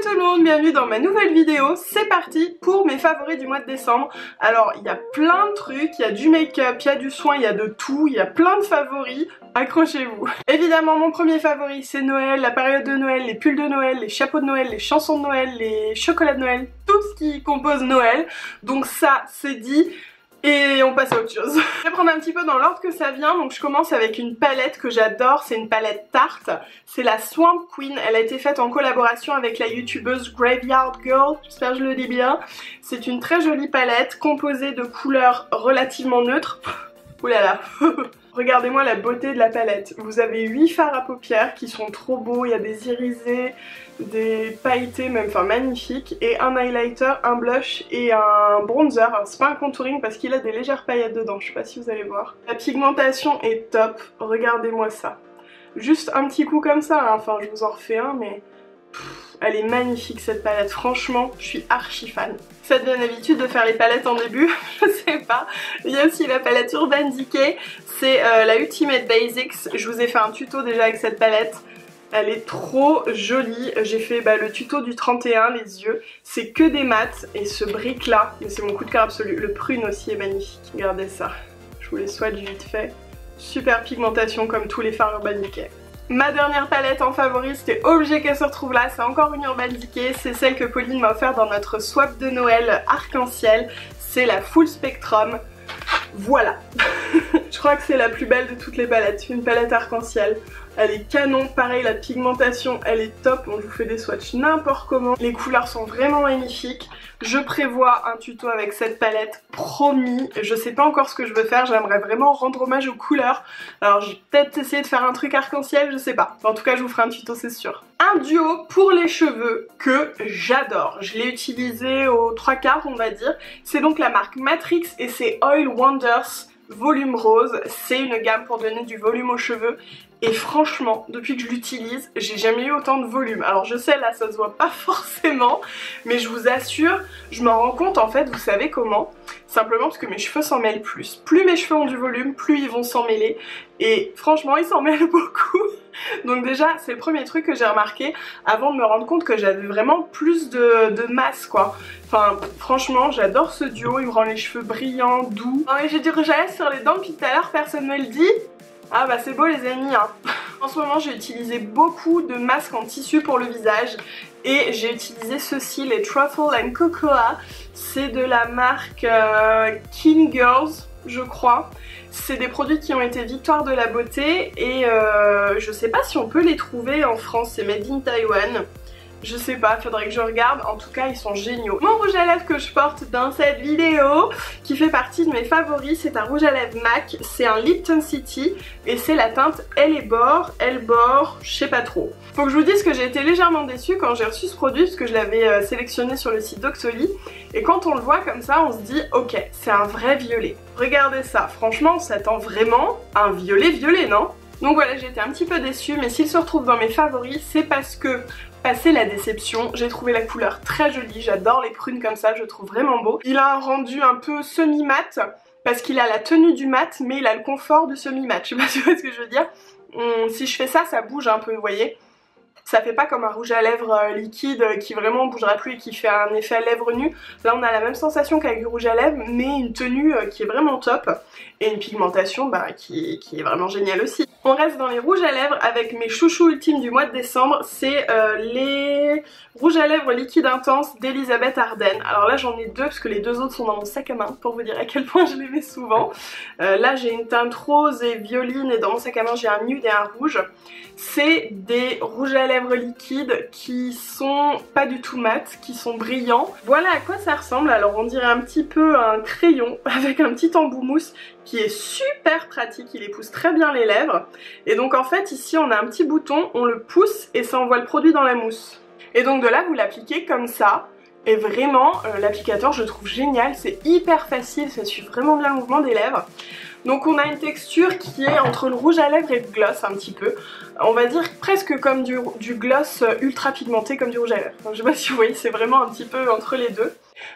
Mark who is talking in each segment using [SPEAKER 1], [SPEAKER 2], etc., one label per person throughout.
[SPEAKER 1] tout le monde, bienvenue dans ma nouvelle vidéo. C'est parti pour mes favoris du mois de décembre. Alors il y a plein de trucs, il y a du make-up, il y a du soin, il y a de tout, il y a plein de favoris. Accrochez-vous. Évidemment mon premier favori c'est Noël, la période de Noël, les pulls de Noël, les chapeaux de Noël, les chansons de Noël, les chocolats de Noël, tout ce qui compose Noël. Donc ça c'est dit. Et on passe à autre chose. Je vais prendre un petit peu dans l'ordre que ça vient. Donc je commence avec une palette que j'adore. C'est une palette Tarte. C'est la Swamp Queen. Elle a été faite en collaboration avec la youtubeuse Graveyard Girl. J'espère que je le dis bien. C'est une très jolie palette composée de couleurs relativement neutres. Oulala. Regardez-moi la beauté de la palette. Vous avez 8 fards à paupières qui sont trop beaux. Il y a des irisés, des pailletés même, enfin magnifiques. Et un highlighter, un blush et un bronzer. Alors c'est pas un contouring parce qu'il a des légères paillettes dedans. Je sais pas si vous allez voir. La pigmentation est top. Regardez-moi ça. Juste un petit coup comme ça. Hein. Enfin je vous en refais un mais... Elle est magnifique cette palette, franchement, je suis archi fan. Ça devient l'habitude de faire les palettes en début, je sais pas. Il y a aussi la palette Urban Decay, c'est la Ultimate Basics. Je vous ai fait un tuto déjà avec cette palette. Elle est trop jolie. J'ai fait le tuto du 31, les yeux. C'est que des mats et ce brick là, mais c'est mon coup de cœur absolu. Le prune aussi est magnifique, regardez ça. Je vous les swatch vite fait. Super pigmentation comme tous les fards Urban Decay. Ma dernière palette en favori, c'était obligé qu'elle se retrouve là, c'est encore une Urban Decay, c'est celle que Pauline m'a offert dans notre swap de Noël arc-en-ciel, c'est la Full Spectrum. Voilà. Je crois que c'est la plus belle de toutes les palettes, une palette arc-en-ciel. Elle est canon, pareil la pigmentation elle est top, bon, je vous fais des swatchs n'importe comment. Les couleurs sont vraiment magnifiques. Je prévois un tuto avec cette palette, promis. Je sais pas encore ce que je veux faire, j'aimerais vraiment rendre hommage aux couleurs. Alors je vais peut-être essayer de faire un truc arc-en-ciel, je sais pas. En tout cas je vous ferai un tuto c'est sûr. Un duo pour les cheveux que j'adore. Je l'ai utilisé aux 3/4 on va dire. C'est donc la marque Matrix et c'est Oil Wonders Volume Rose. C'est une gamme pour donner du volume aux cheveux. Et franchement, depuis que je l'utilise, j'ai jamais eu autant de volume. Alors je sais, là ça se voit pas forcément, mais je vous assure, je m'en rends compte en fait, vous savez comment? Simplement parce que mes cheveux s'en mêlent plus. Plus mes cheveux ont du volume, plus ils vont s'en mêler. Et franchement, ils s'en mêlent beaucoup. Donc déjà, c'est le premier truc que j'ai remarqué avant de me rendre compte que j'avais vraiment plus de masse quoi. Enfin, franchement, j'adore ce duo, il me rend les cheveux brillants, doux. Non mais j'ai du rouge à lèvres sur les dents depuis tout à l'heure, personne me le dit. Ah bah c'est beau les amis hein. En ce moment j'ai utilisé beaucoup de masques en tissu pour le visage et j'ai utilisé ceux-ci, les Truffle and Cocoa. C'est de la marque King Girls je crois. C'est des produits qui ont été victoire de la beauté et je sais pas si on peut les trouver en France, c'est made in Taiwan. Je sais pas, faudrait que je regarde, en tout cas ils sont géniaux. Mon rouge à lèvres que je porte dans cette vidéo, qui fait partie de mes favoris, c'est un rouge à lèvres MAC, c'est un Lipton City et c'est la teinte Hellebore, je sais pas trop. Faut que je vous dise que j'ai été légèrement déçue quand j'ai reçu ce produit parce que je l'avais sélectionné sur le site Doctolib et quand on le voit comme ça on se dit ok, c'est un vrai violet. Regardez ça, franchement on s'attend vraiment à un violet non? Donc voilà, j'ai été un petit peu déçue, mais s'il se retrouve dans mes favoris, c'est parce que, passé la déception, j'ai trouvé la couleur très jolie, j'adore les prunes comme ça, je le trouve vraiment beau. Il a un rendu un peu semi-mat, parce qu'il a la tenue du mat, mais il a le confort du semi-mat, je sais pas si vous voyez ce que je veux dire. Si je fais ça, ça bouge un peu, vous voyez. Ça fait pas comme un rouge à lèvres liquide qui vraiment bougera plus et qui fait un effet à lèvres nues. Là on a la même sensation qu'avec du rouge à lèvres mais une tenue qui est vraiment top et une pigmentation qui est vraiment géniale aussi. On reste dans les rouges à lèvres avec mes chouchous ultimes du mois de décembre. C'est les rouges à lèvres liquide intense d'Elisabeth Arden. Alors là j'en ai deux parce que les deux autres sont dans mon sac à main pour vous dire à quel point je les mets souvent. Là j'ai une teinte rose et violine et dans mon sac à main j'ai un nude et un rouge. C'est des rouges à lèvres liquides qui sont pas du tout mat, qui sont brillants. Voilà à quoi ça ressemble. Alors on dirait un petit peu un crayon avec un petit embout mousse qui est super pratique, il épouse très bien les lèvres. Et donc en fait ici on a un petit bouton, on le pousse et ça envoie le produit dans la mousse. Et donc de là vous l'appliquez comme ça. Et vraiment l'applicateur je le trouve génial, c'est hyper facile, ça suit vraiment bien le mouvement des lèvres. Donc on a une texture qui est entre le rouge à lèvres et le gloss un petit peu. On va dire presque comme du gloss ultra pigmenté comme du rouge à lèvres. Donc, je sais pas si vous voyez, c'est vraiment un petit peu entre les deux.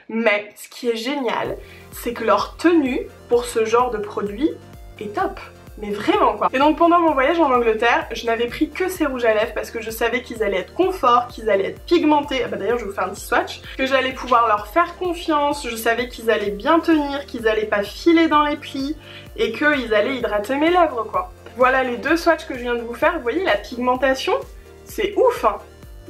[SPEAKER 1] Mais ce qui est génial, c'est que leur tenue pour ce genre de produit est top. mais vraiment quoi. Et donc pendant mon voyage en Angleterre, je n'avais pris que ces rouges à lèvres parce que je savais qu'ils allaient être confort, qu'ils allaient être pigmentés, ah bah d'ailleurs je vais vous faire un petit swatch, que j'allais pouvoir leur faire confiance, je savais qu'ils allaient bien tenir, qu'ils allaient pas filer dans les plis et qu'ils allaient hydrater mes lèvres quoi. Voilà les deux swatchs que je viens de vous faire, vous voyez la pigmentation, c'est ouf hein.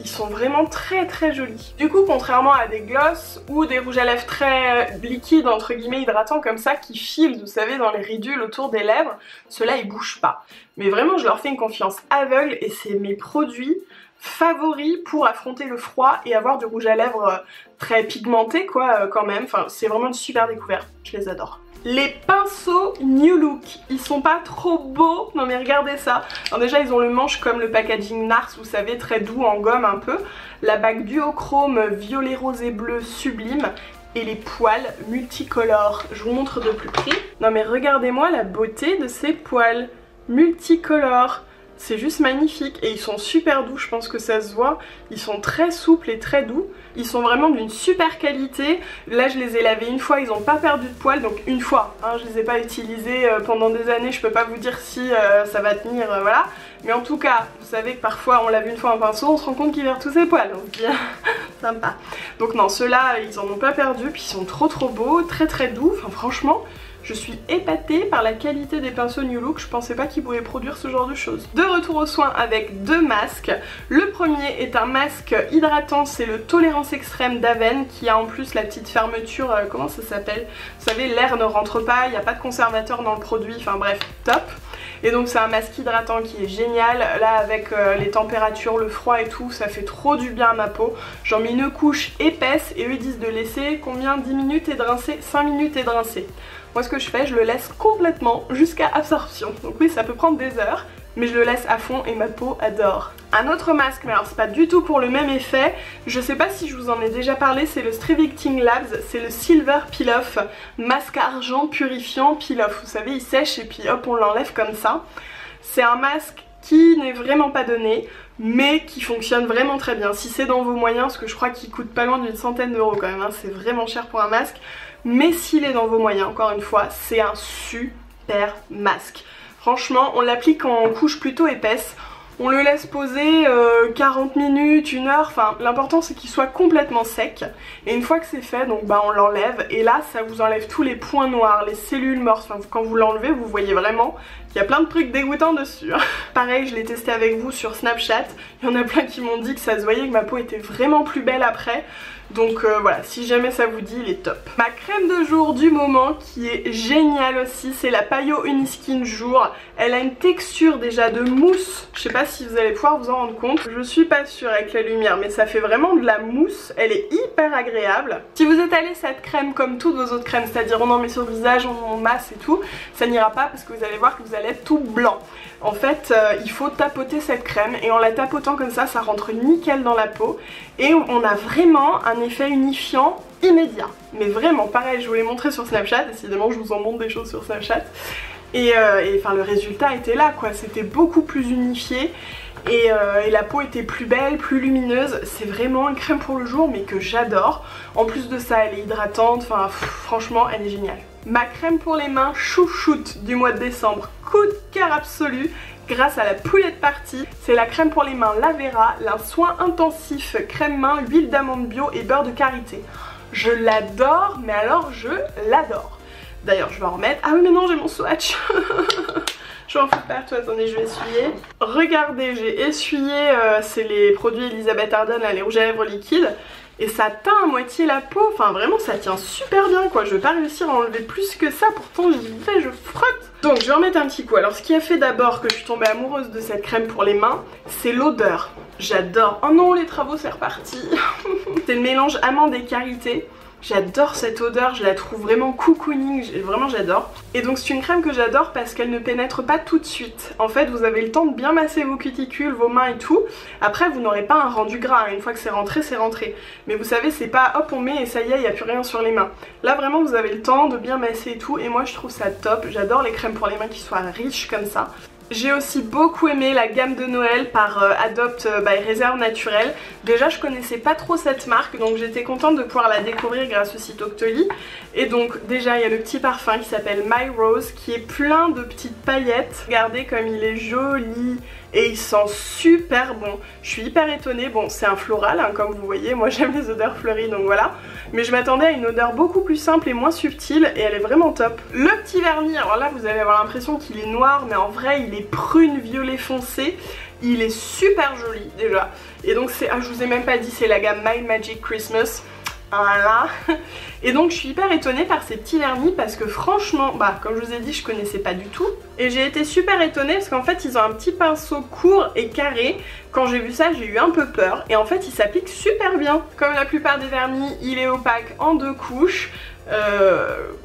[SPEAKER 1] Ils sont vraiment très jolis. Du coup, contrairement à des glosses ou des rouges à lèvres très liquides, entre guillemets hydratants comme ça, qui filent, vous savez, dans les ridules autour des lèvres, ceux-là ils bougent pas. Mais vraiment, je leur fais une confiance aveugle et c'est mes produits favoris pour affronter le froid et avoir du rouge à lèvres très pigmenté quoi quand même. Enfin, c'est vraiment une super découverte, je les adore. Les pinceaux New Look, ils sont pas trop beaux, non mais regardez ça. Alors déjà ils ont le manche comme le packaging Nars, vous savez, très doux en gomme un peu. La bague duochrome violet, rose et bleu sublime. Et les poils multicolores, je vous montre de plus près. Non mais regardez-moi la beauté de ces poils multicolores. C'est juste magnifique et ils sont super doux, je pense que ça se voit. Ils sont très souples et très doux. Ils sont vraiment d'une super qualité. Là je les ai lavés une fois, ils n'ont pas perdu de poils, donc une fois. Hein, je les ai pas utilisés pendant des années, je peux pas vous dire si ça va tenir, voilà. Mais en tout cas, vous savez que parfois on lave une fois un pinceau, on se rend compte qu'il perd tous ses poils. Donc sympa. Donc non, ceux-là ils en ont pas perdu, puis ils sont trop beaux, très doux. Enfin franchement, je suis épatée par la qualité des pinceaux New Look, je pensais pas qu'ils pouvaient produire ce genre de choses. De retour aux soins avec deux masques. Le premier est un masque hydratant, c'est le Tolérance Extrême d'Aven qui a en plus la petite fermeture, comment ça s'appelle? Vous savez, l'air ne rentre pas, il n'y a pas de conservateur dans le produit, enfin bref, top. Et donc c'est un masque hydratant qui est génial, là avec les températures, le froid et tout, ça fait trop du bien à ma peau. J'en mets une couche épaisse et eux ils disent de laisser combien? 10 minutes et de rincer? 5 minutes et de rincer. Moi ce que je fais, je le laisse complètement jusqu'à absorption. Donc oui, ça peut prendre des heures, mais je le laisse à fond et ma peau adore. Un autre masque, mais alors c'est pas du tout pour le même effet, je sais pas si je vous en ai déjà parlé, c'est le Strivecting Labs, c'est le Silver Peel Off, masque argent purifiant Peel Off. Vous savez, il sèche et puis hop, on l'enlève comme ça. C'est un masque qui n'est vraiment pas donné, mais qui fonctionne vraiment très bien. Si c'est dans vos moyens, parce que je crois qu'il coûte pas loin d'une centaine d'euros quand même, hein, c'est vraiment cher pour un masque. Mais s'il est dans vos moyens, encore une fois, c'est un super masque. Franchement, on l'applique en couche plutôt épaisse. On le laisse poser 40 minutes, 1 heure, enfin l'important c'est qu'il soit complètement sec. Et une fois que c'est fait, donc bah on l'enlève et là ça vous enlève tous les points noirs, les cellules mortes. Enfin quand vous l'enlevez, vous voyez vraiment qu'il y a plein de trucs dégoûtants dessus. Pareil, je l'ai testé avec vous sur Snapchat. Il y en a plein qui m'ont dit que ça se voyait que ma peau était vraiment plus belle après. Donc voilà, si jamais ça vous dit, il est top. Ma crème de jour du moment qui est géniale aussi, c'est la Payo Uniskin Jour. Elle a une texture déjà de mousse. Je sais pas si vous allez pouvoir vous en rendre compte. Je suis pas sûre avec la lumière, mais ça fait vraiment de la mousse. Elle est hyper agréable. Si vous étalez cette crème comme toutes vos autres crèmes, c'est-à-dire on en met sur le visage, on masse et tout, ça n'ira pas parce que vous allez voir que vous allez être tout blanc. En fait, il faut tapoter cette crème et en la tapotant comme ça, ça rentre nickel dans la peau et on a vraiment un effet unifiant immédiat. Mais vraiment, pareil, je vous l'ai montré sur Snapchat, décidément je vous en montre des choses sur Snapchat. Et enfin le résultat était là quoi, c'était beaucoup plus unifié et la peau était plus belle, plus lumineuse. C'est vraiment une crème pour le jour mais que j'adore. En plus de ça, elle est hydratante, enfin franchement elle est géniale. Ma crème pour les mains chouchoute du mois de décembre, coup de cœur absolu grâce à la Poulet Party. C'est la crème pour les mains Lavera, un soin intensif crème main, huile d'amande bio et beurre de karité. Je l'adore, mais alors je l'adore. D'ailleurs je vais en remettre. Ah oui mais non, j'ai mon swatch. Je vais en foutre partout, attendez, je vais essuyer. Regardez, j'ai essuyé, c'est les produits Elisabeth Arden, là, les rouges à lèvres liquides. Et ça teint à moitié la peau, enfin vraiment ça tient super bien quoi. Je vais pas réussir à enlever plus que ça, pourtant j'y vais, je frotte. Donc je vais en mettre un petit coup. Alors ce qui a fait d'abord que je suis tombée amoureuse de cette crème pour les mains, c'est l'odeur. J'adore. Oh non, les travaux c'est reparti. C'est le mélange amande et karité. J'adore cette odeur, je la trouve vraiment cocooning, vraiment j'adore. Et donc c'est une crème que j'adore parce qu'elle ne pénètre pas tout de suite. En fait vous avez le temps de bien masser vos cuticules, vos mains et tout. Après vous n'aurez pas un rendu gras, hein. Une fois que c'est rentré, c'est rentré. Mais vous savez c'est pas hop on met et ça y est, il n'y a plus rien sur les mains. Là vraiment vous avez le temps de bien masser et tout et moi je trouve ça top. J'adore les crèmes pour les mains qui soient riches comme ça. J'ai aussi beaucoup aimé la gamme de Noël par Adopt by Réserve Naturelle. Déjà je connaissais pas trop cette marque, donc j'étais contente de pouvoir la découvrir grâce au site Octoly. Et donc déjà il y a le petit parfum qui s'appelle My Rose qui est plein de petites paillettes. Regardez comme il est joli et il sent super bon. Je suis hyper étonnée, bon c'est un floral hein, comme vous voyez, moi j'aime les odeurs fleuries donc voilà. Mais je m'attendais à une odeur beaucoup plus simple et moins subtile et elle est vraiment top. Le petit vernis, alors là vous allez avoir l'impression qu'il est noir mais en vrai il est prune violet foncé. Il est super joli déjà. Et donc c'est, ah je vous ai même pas dit, c'est la gamme My Magic Christmas. Voilà. Et donc je suis hyper étonnée par ces petits vernis parce que franchement, bah comme je vous ai dit, je connaissais pas du tout. Et j'ai été super étonnée parce qu'en fait ils ont un petit pinceau court et carré. Quand j'ai vu ça j'ai eu un peu peur et en fait il s'applique super bien. Comme la plupart des vernis, il est opaque en 2 couches.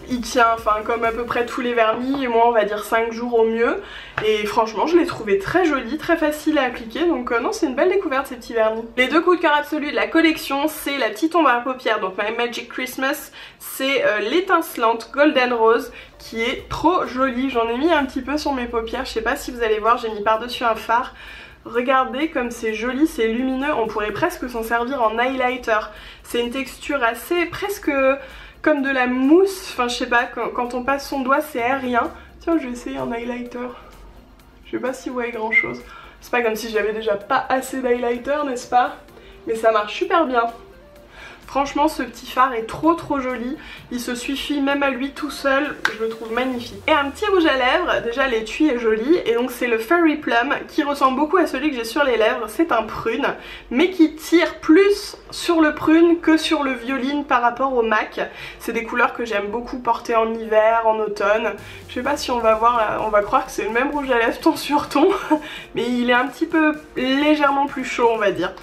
[SPEAKER 1] Il tient, enfin comme à peu près tous les vernis, moi on va dire 5 jours au mieux. Et franchement je l'ai trouvé très joli, très facile à appliquer, donc non c'est une belle découverte ces petits vernis. Les 2 coups de cœur absolus de la collection, c'est la petite ombre à paupières, donc My Magic Christmas, c'est l'étincelante Golden Rose qui est trop jolie. J'en ai mis un petit peu sur mes paupières, je sais pas si vous allez voir, j'ai mis par dessus un fard. Regardez comme c'est joli, c'est lumineux, on pourrait presque s'en servir en highlighter. C'est une texture assez, presque comme de la mousse, enfin je sais pas, quand on passe son doigt c'est aérien. Tiens je vais essayer un highlighter. Je sais pas si vous voyez grand chose. C'est pas comme si j'avais déjà pas assez d'highlighter n'est-ce pas? Mais ça marche super bien. Franchement ce petit fard est trop joli, il se suffit même à lui tout seul, je le trouve magnifique. Et un petit rouge à lèvres, déjà l'étui est joli et donc c'est le Fairy Plum qui ressemble beaucoup à celui que j'ai sur les lèvres, c'est un prune mais qui tire plus sur le prune que sur le violine par rapport au MAC. C'est des couleurs que j'aime beaucoup porter en hiver, en automne. Je sais pas si on va voir, là, on va croire que c'est le même rouge à lèvres ton sur ton mais il est un petit peu légèrement plus chaud on va dire.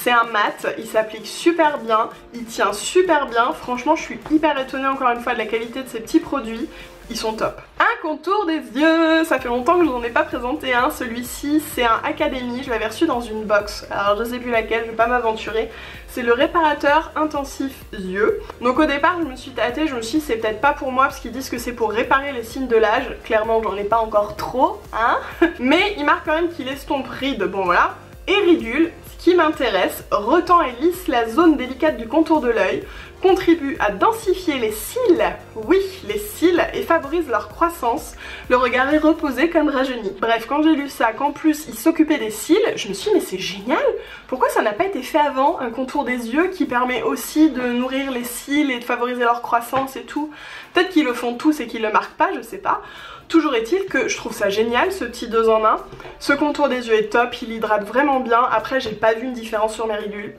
[SPEAKER 1] C'est un mat, il s'applique super bien, il tient super bien, franchement je suis hyper étonnée encore une fois de la qualité de ces petits produits, ils sont top. Un contour des yeux, ça fait longtemps que je n'en ai pas présenté un, celui-ci c'est un Academy, je l'avais reçu dans une box, alors je sais plus laquelle, je vais pas m'aventurer. C'est le réparateur intensif yeux. Donc au départ je me suis tâtée, je me suis dit c'est peut-être pas pour moi parce qu'ils disent que c'est pour réparer les signes de l'âge, clairement j'en ai pas encore trop, hein. Mais il marque quand même qu'il estompe rides, bon voilà, et ridule. Qui m'intéresse, retend et lisse la zone délicate du contour de l'œil, contribue à densifier les cils, oui les cils, et favorise leur croissance, le regard est reposé comme rajeuni. Bref, quand j'ai lu ça, qu'en plus il s'occupait des cils, je me suis dit mais c'est génial, pourquoi ça n'a pas été fait avant, un contour des yeux qui permet aussi de nourrir les cils et de favoriser leur croissance et tout. Peut-être qu'ils le font tous et qu'ils le marquent pas, je sais pas. Toujours est-il que je trouve ça génial ce petit 2 en 1. Ce contour des yeux est top, il hydrate vraiment bien. Après j'ai pas vu une différence sur mes ridules.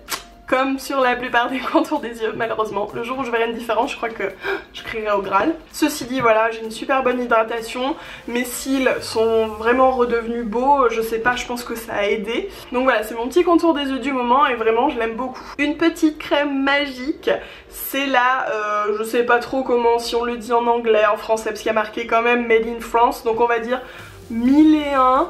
[SPEAKER 1] Comme sur la plupart des contours des yeux malheureusement. Le jour où je verrai une différence je crois que je crierai au Graal. Ceci dit voilà, j'ai une super bonne hydratation. Mes cils sont vraiment redevenus beaux, je sais pas, je pense que ça a aidé. Donc voilà, c'est mon petit contour des yeux du moment et vraiment je l'aime beaucoup. Une petite crème magique, c'est là, je sais pas trop comment, si on le dit en anglais, en français, parce qu'il y a marqué quand même Made in France. Donc on va dire 1001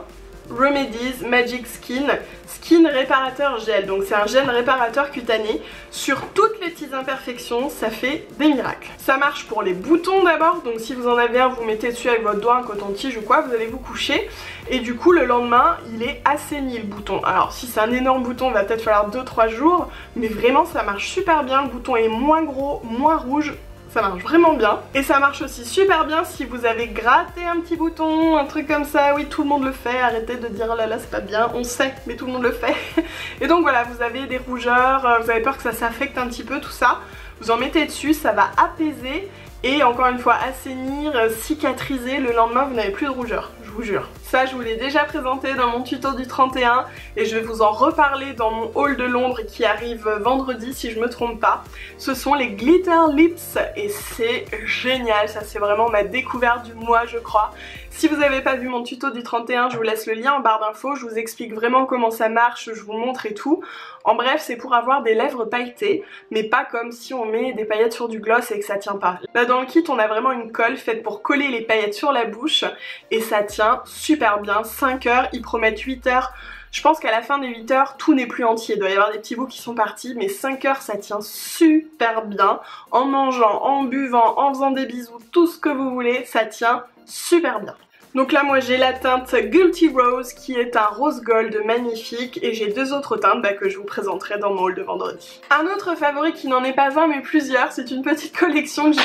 [SPEAKER 1] Remedies Magic Skin réparateur gel. Donc c'est un gel réparateur cutané. Sur toutes les petites imperfections, ça fait des miracles. Ça marche pour les boutons d'abord. Donc si vous en avez un, vous mettez dessus avec votre doigt un coton-tige ou quoi, vous allez vous coucher. Et du coup le lendemain, il est assaini le bouton. Alors si c'est un énorme bouton, il va peut-être falloir 2-3 jours. Mais vraiment ça marche super bien. Le bouton est moins gros, moins rouge. Ça marche vraiment bien. Et ça marche aussi super bien si vous avez gratté un petit bouton, un truc comme ça. Oui, tout le monde le fait. Arrêtez de dire oh là là c'est pas bien, on sait, mais tout le monde le fait. Et donc voilà, vous avez des rougeurs, vous avez peur que ça s'affecte un petit peu, tout ça. Vous en mettez dessus, ça va apaiser et encore une fois assainir, cicatriser. Le lendemain vous n'avez plus de rougeur, je vous jure. Ça je vous l'ai déjà présenté dans mon tuto du 31 et je vais vous en reparler dans mon haul de Londres qui arrive vendredi si je me trompe pas. Ce sont les Glitter Lips et c'est génial, ça c'est vraiment ma découverte du mois je crois. Si vous n'avez pas vu mon tuto du 31, je vous laisse le lien en barre d'infos, je vous explique vraiment comment ça marche, je vous montre et tout. En bref, c'est pour avoir des lèvres pailletées, mais pas comme si on met des paillettes sur du gloss et que ça tient pas. Là dans le kit, on a vraiment une colle faite pour coller les paillettes sur la bouche et ça tient super bien. 5 heures, ils promettent 8 heures. Je pense qu'à la fin des 8 heures, tout n'est plus entier. Il doit y avoir des petits bouts qui sont partis, mais 5 heures, ça tient super bien. En mangeant, en buvant, en faisant des bisous, tout ce que vous voulez, ça tient super bien. Donc là moi j'ai la teinte Guilty Rose qui est un rose gold magnifique et j'ai deux autres teintes que je vous présenterai dans mon haul de vendredi. Un autre favori qui n'en est pas un mais plusieurs, c'est une petite collection que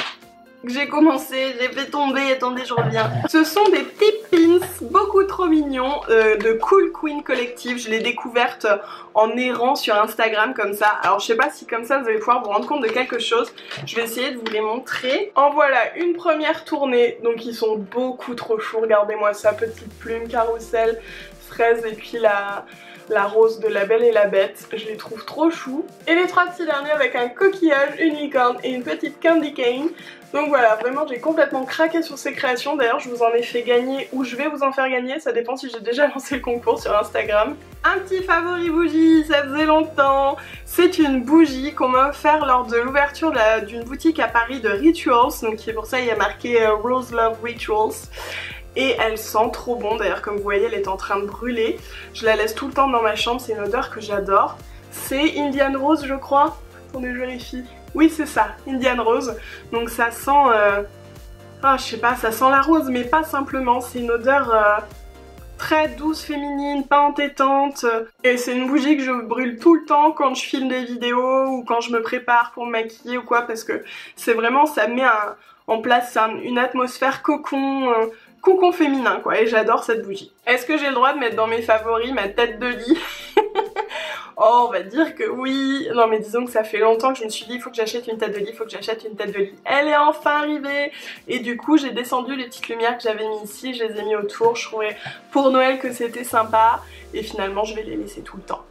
[SPEAKER 1] j'ai commencé, j'ai fait tomber, attendez je reviens. Ce sont des petits pins beaucoup trop mignons de Cool Queen Collective. Je l'ai découverte en errant sur Instagram comme ça. Alors je sais pas si comme ça vous allez pouvoir vous rendre compte de quelque chose. Je vais essayer de vous les montrer. En voilà une première tournée, donc ils sont beaucoup trop chauds. Regardez-moi ça, petite plume, carrousel, fraise et puis la rose de La Belle et la Bête, je les trouve trop chou. Et les trois petits derniers avec un coquillage, une licorne et une petite candy cane. Donc voilà, vraiment j'ai complètement craqué sur ces créations. D'ailleurs je vous en ai fait gagner ou je vais vous en faire gagner, ça dépend si j'ai déjà lancé le concours sur Instagram. Un petit favori bougie, ça faisait longtemps. C'est une bougie qu'on m'a offert lors de l'ouverture d'une boutique à Paris de Rituals. Donc c'est pour ça il y a marqué Rose Love Rituals. Et elle sent trop bon, d'ailleurs comme vous voyez elle est en train de brûler. Je la laisse tout le temps dans ma chambre, c'est une odeur que j'adore. C'est Indian Rose je crois. Attendez je vérifie. Oui c'est ça, Indian Rose. Donc ça sent, je sais pas, ça sent la rose mais pas simplement. C'est une odeur très douce, féminine, pas entêtante. Et c'est une bougie que je brûle tout le temps quand je filme des vidéos ou quand je me prépare pour me maquiller ou quoi. Parce que c'est vraiment, ça met en place une atmosphère cocon. Cocon féminin quoi, et j'adore cette bougie. Est-ce que j'ai le droit de mettre dans mes favoris ma tête de lit? Oh, on va dire que oui. Non mais disons que ça fait longtemps que je me suis dit il faut que j'achète une tête de lit, il faut que j'achète une tête de lit. Elle est enfin arrivée. Et du coup j'ai descendu les petites lumières que j'avais mis ici, je les ai mis autour. Je trouvais pour Noël que c'était sympa. Et finalement je vais les laisser tout le temps.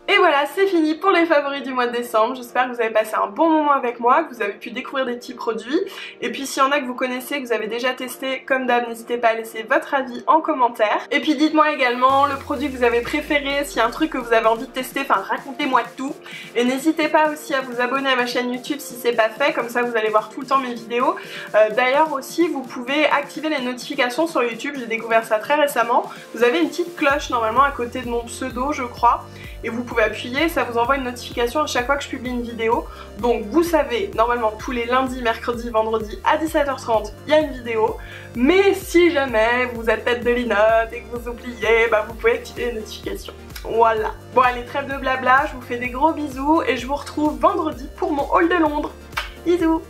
[SPEAKER 1] Et voilà, c'est fini pour les favoris du mois de décembre. J'espère que vous avez passé un bon moment avec moi, que vous avez pu découvrir des petits produits. Et puis s'il y en a que vous connaissez, que vous avez déjà testé, comme d'hab, n'hésitez pas à laisser votre avis en commentaire. Et puis dites-moi également le produit que vous avez préféré, s'il y a un truc que vous avez envie de tester, enfin racontez-moi tout. Et n'hésitez pas aussi à vous abonner à ma chaîne YouTube si c'est pas fait, comme ça vous allez voir tout le temps mes vidéos. D'ailleurs aussi, vous pouvez activer les notifications sur YouTube, j'ai découvert ça très récemment. Vous avez une petite cloche normalement à côté de mon pseudo, je crois. Et vous pouvez appuyer, ça vous envoie une notification à chaque fois que je publie une vidéo. Donc vous savez, normalement tous les lundis, mercredis, vendredis à 17h30, il y a une vidéo. Mais si jamais vous êtes tête de linotte et que vous oubliez, vous pouvez activer les notifications. Voilà. Bon allez, trêve de blabla, je vous fais des gros bisous et je vous retrouve vendredi pour mon haul de Londres. Bisous.